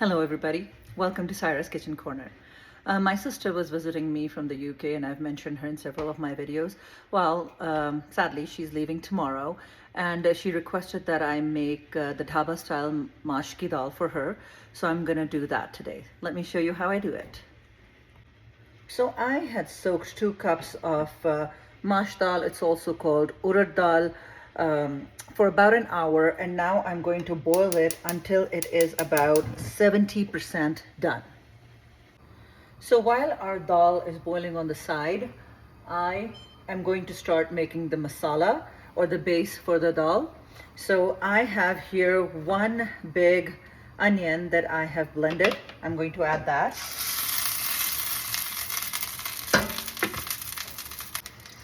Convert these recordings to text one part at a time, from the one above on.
Hello everybody, welcome to Saira's Kitchen Corner. My sister was visiting me from the UK and I've mentioned her in several of my videos. Well, sadly she's leaving tomorrow and she requested that I make the dhaba style mash ki dal for her. So I'm gonna do that today. Let me show you how I do it. So I had soaked 2 cups of mash dal, it's also called urad dal, for about an hour, and now I'm going to boil it until it is about 70% done. So while our dal is boiling on the side, I am going to start making the masala or the base for the dal. So I have here 1 big onion that I have blended. I'm going to add that.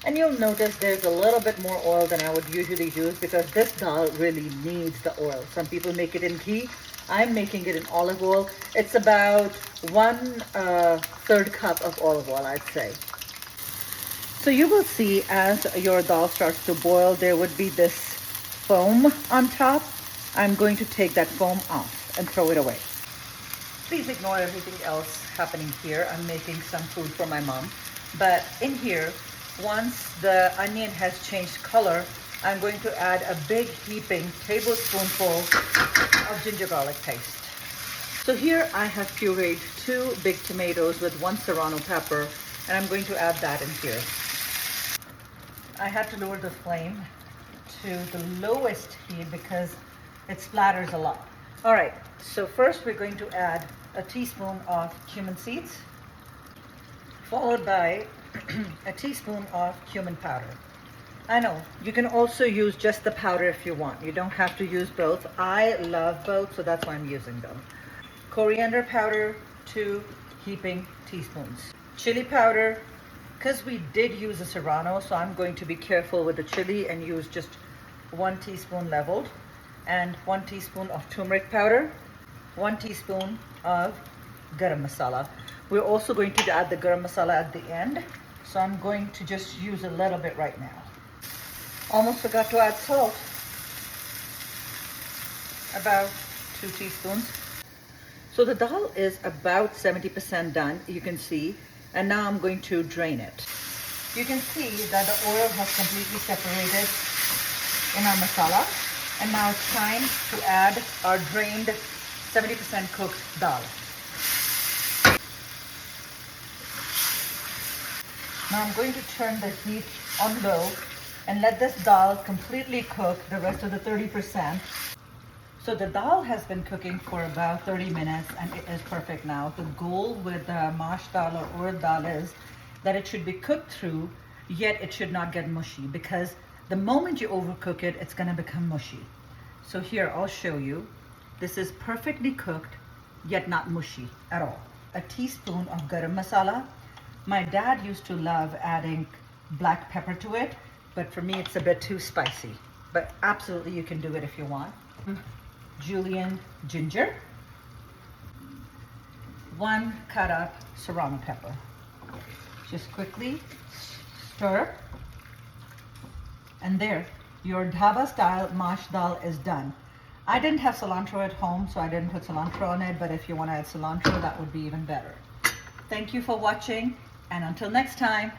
And you'll notice there's a little bit more oil than I would usually use because this dal really needs the oil. Some people make it in ghee. I'm making it in olive oil. It's about 1/3 cup of olive oil, I'd say. So you will see as your dal starts to boil, there would be this foam on top. I'm going to take that foam off and throw it away. Please ignore everything else happening here. I'm making some food for my mom. But in here, once the onion has changed color, I'm going to add a big heaping tablespoonful of ginger garlic paste. So here I have pureed 2 big tomatoes with 1 serrano pepper, and I'm going to add that in here. I had to lower the flame to the lowest heat because it splatters a lot. All right, so first we're going to add a teaspoon of cumin seeds, followed by a teaspoon of cumin powder. I know, you can also use just the powder if you want. You don't have to use both. I love both, so that's why I'm using them. Coriander powder, 2 heaping teaspoons. Chili powder, because we did use a serrano, so I'm going to be careful with the chili and use just 1 teaspoon leveled. And 1 teaspoon of turmeric powder, 1 teaspoon of garam masala. We're also going to add the garam masala at the end. So I'm going to just use a little bit right now. Almost forgot to add salt. About 2 teaspoons. So the dal is about 70% done, you can see. And now I'm going to drain it. You can see that the oil has completely separated in our masala. And now it's time to add our drained 70% cooked dal. Now I'm going to turn the heat on low and let this dal completely cook the rest of the 30%. So the dal has been cooking for about 30 minutes and it is perfect now. The goal with the mash dal or urad dal is that it should be cooked through, yet it should not get mushy, because the moment you overcook it, it's going to become mushy. So here, I'll show you. This is perfectly cooked, yet not mushy at all. A teaspoon of garam masala. My dad used to love adding black pepper to it, but for me it's a bit too spicy. But absolutely you can do it if you want. Julienne ginger. 1 cut up serrano pepper. Just quickly stir. And there, your dhaba style mash dal is done. I didn't have cilantro at home, so I didn't put cilantro on it, but if you want to add cilantro, that would be even better. Thank you for watching. And until next time,